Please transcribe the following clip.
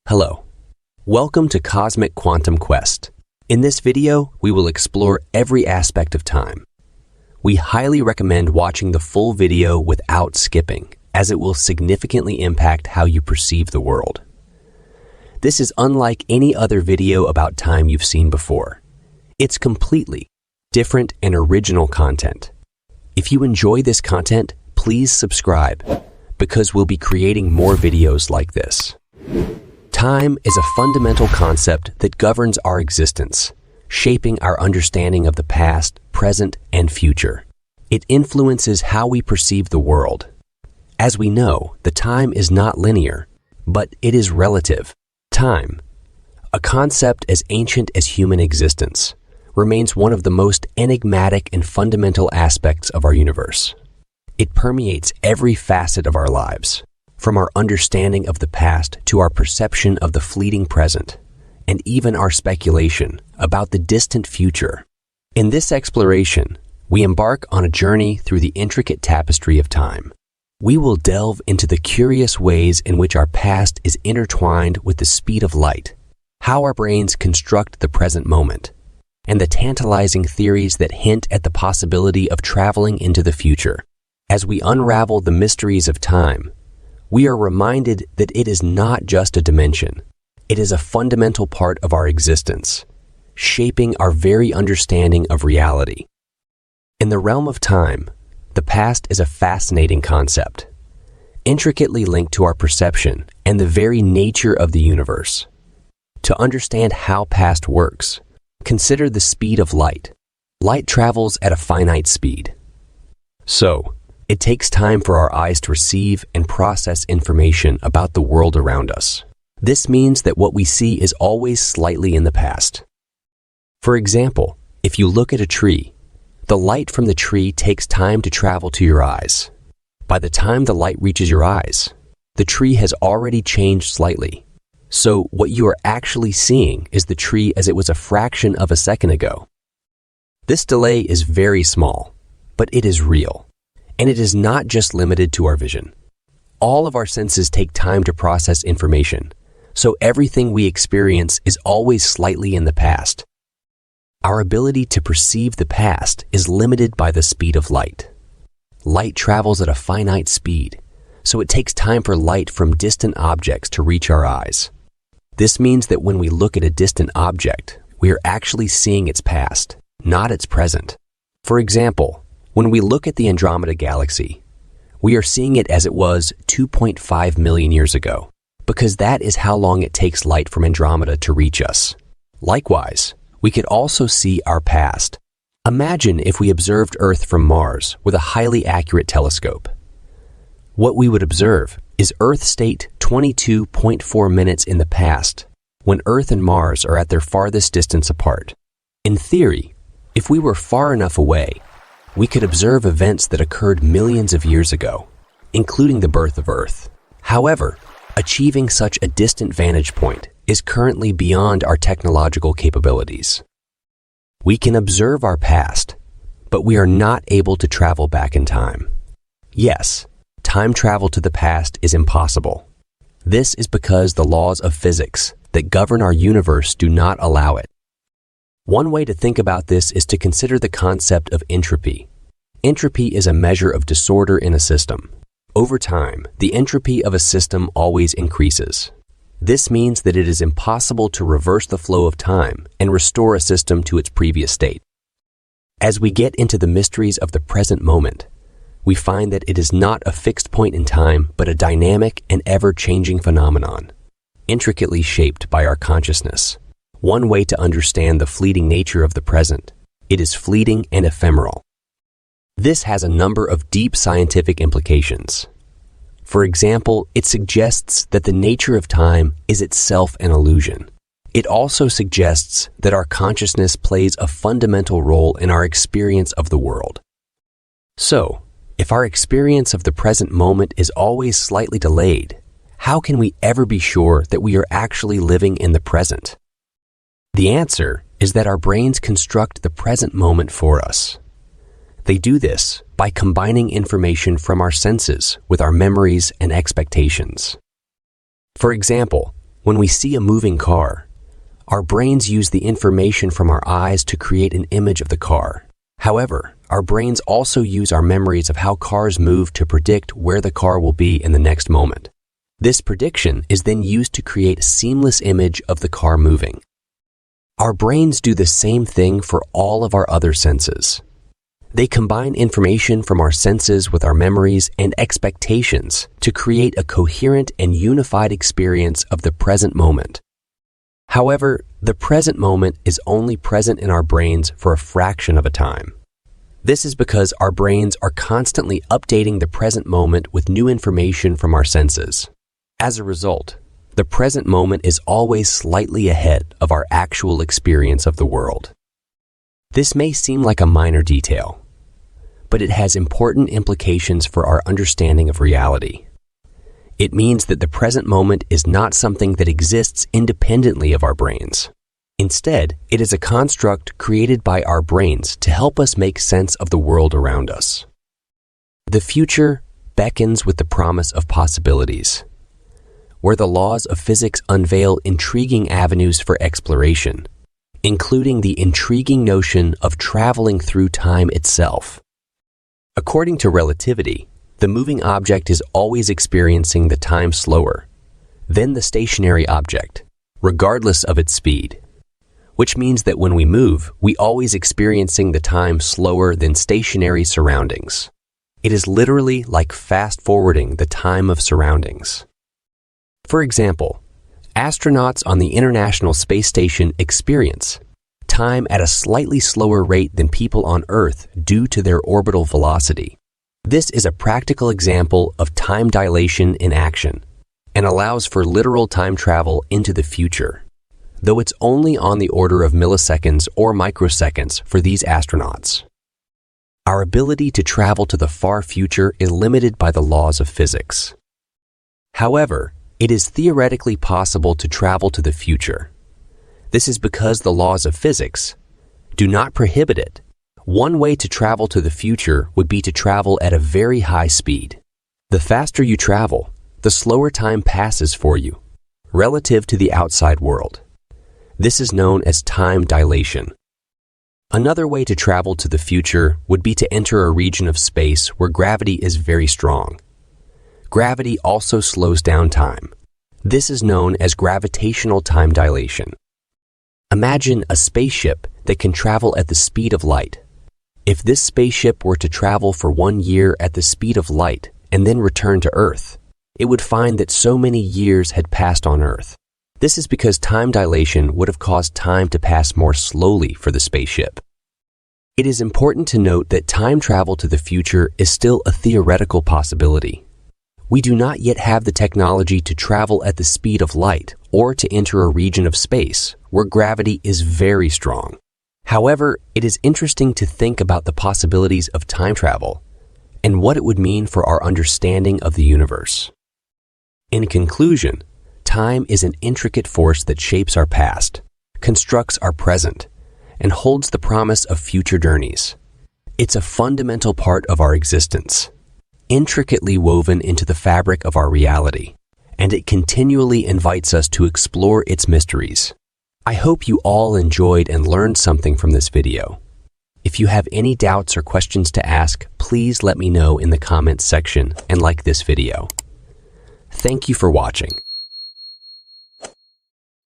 Hello. Welcome to Cosmic Quantum Quest. In this video, we will explore every aspect of time. We highly recommend watching the full video without skipping, as it will significantly impact how you perceive the world. This is unlike any other video about time you've seen before. It's completely different and original content. If you enjoy this content, please subscribe, because we'll be creating more videos like this. Time is a fundamental concept that governs our existence, shaping our understanding of the past, present, and future. It influences how we perceive the world. As we know, the time is not linear, but it is relative. Time, a concept as ancient as human existence, remains one of the most enigmatic and fundamental aspects of our universe. It permeates every facet of our lives, from our understanding of the past to our perception of the fleeting present, and even our speculation about the distant future. In this exploration, we embark on a journey through the intricate tapestry of time. We will delve into the curious ways in which our past is intertwined with the speed of light, how our brains construct the present moment, and the tantalizing theories that hint at the possibility of traveling into the future. As we unravel the mysteries of time, we are reminded that it is not just a dimension. It is a fundamental part of our existence, shaping our very understanding of reality. In the realm of time, the past is a fascinating concept, intricately linked to our perception and the very nature of the universe. To understand how past works, consider the speed of light. Light travels at a finite speed. So, it takes time for our eyes to receive and process information about the world around us. This means that what we see is always slightly in the past. For example, if you look at a tree, the light from the tree takes time to travel to your eyes. By the time the light reaches your eyes, the tree has already changed slightly. So what you are actually seeing is the tree as it was a fraction of a second ago. This delay is very small, but it is real. And it is not just limited to our vision. All of our senses take time to process information, so everything we experience is always slightly in the past. Our ability to perceive the past is limited by the speed of light. Light travels at a finite speed, so it takes time for light from distant objects to reach our eyes. This means that when we look at a distant object, we are actually seeing its past, not its present. For example, when we look at the Andromeda Galaxy, we are seeing it as it was 2.5 million years ago, because that is how long it takes light from Andromeda to reach us. Likewise, we could also see our past. Imagine if we observed Earth from Mars with a highly accurate telescope. What we would observe is Earth state 22.4 minutes in the past, when Earth and Mars are at their farthest distance apart. In theory, if we were far enough away, we could observe events that occurred millions of years ago, including the birth of Earth. However, achieving such a distant vantage point is currently beyond our technological capabilities. We can observe our past, but we are not able to travel back in time. Yes, time travel to the past is impossible. This is because the laws of physics that govern our universe do not allow it. One way to think about this is to consider the concept of entropy. Entropy is a measure of disorder in a system. Over time, the entropy of a system always increases. This means that it is impossible to reverse the flow of time and restore a system to its previous state. As we get into the mysteries of the present moment, we find that it is not a fixed point in time, but a dynamic and ever-changing phenomenon, intricately shaped by our consciousness. One way to understand the fleeting nature of the present, it is fleeting and ephemeral. This has a number of deep scientific implications. For example, it suggests that the nature of time is itself an illusion. It also suggests that our consciousness plays a fundamental role in our experience of the world. So, if our experience of the present moment is always slightly delayed, how can we ever be sure that we are actually living in the present? The answer is that our brains construct the present moment for us. They do this by combining information from our senses with our memories and expectations. For example, When we see a moving car, our brains use the information from our eyes to create an image of the car. However, our brains also use our memories of how cars move to predict where the car will be in the next moment. This prediction is then used to create a seamless image of the car moving. Our brains do the same thing for all of our other senses. They combine information from our senses with our memories and expectations to create a coherent and unified experience of the present moment. However, the present moment is only present in our brains for a fraction of a time. This is because our brains are constantly updating the present moment with new information from our senses. As a result, the present moment is always slightly ahead of our actual experience of the world. This may seem like a minor detail, but it has important implications for our understanding of reality. It means that the present moment is not something that exists independently of our brains. Instead, it is a construct created by our brains to help us make sense of the world around us. The future beckons with the promise of possibilities, where the laws of physics unveil intriguing avenues for exploration, including the intriguing notion of traveling through time itself. According to relativity, the moving object is always experiencing the time slower than the stationary object, regardless of its speed, which means that when we move, we always experiencing the time slower than stationary surroundings. It is literally like fast-forwarding the time of surroundings. For example, astronauts on the International Space Station experience time at a slightly slower rate than people on Earth due to their orbital velocity. This is a practical example of time dilation in action and allows for literal time travel into the future, though it's only on the order of milliseconds or microseconds for these astronauts. Our ability to travel to the far future is limited by the laws of physics. However, it is theoretically possible to travel to the future. This is because the laws of physics do not prohibit it. One way to travel to the future would be to travel at a very high speed. The faster you travel, the slower time passes for you, relative to the outside world. This is known as time dilation. Another way to travel to the future would be to enter a region of space where gravity is very strong. Gravity also slows down time. This is known as gravitational time dilation. Imagine a spaceship that can travel at the speed of light. If this spaceship were to travel for 1 year at the speed of light and then return to Earth, it would find that so many years had passed on Earth. This is because time dilation would have caused time to pass more slowly for the spaceship. It is important to note that time travel to the future is still a theoretical possibility. We do not yet have the technology to travel at the speed of light or to enter a region of space where gravity is very strong. However, it is interesting to think about the possibilities of time travel and what it would mean for our understanding of the universe. In conclusion, time is an intricate force that shapes our past, constructs our present, and holds the promise of future journeys. It's a fundamental part of our existence, intricately woven into the fabric of our reality, and it continually invites us to explore its mysteries. I hope you all enjoyed and learned something from this video. If you have any doubts or questions to ask, please let me know in the comments section and like this video. Thank you for watching.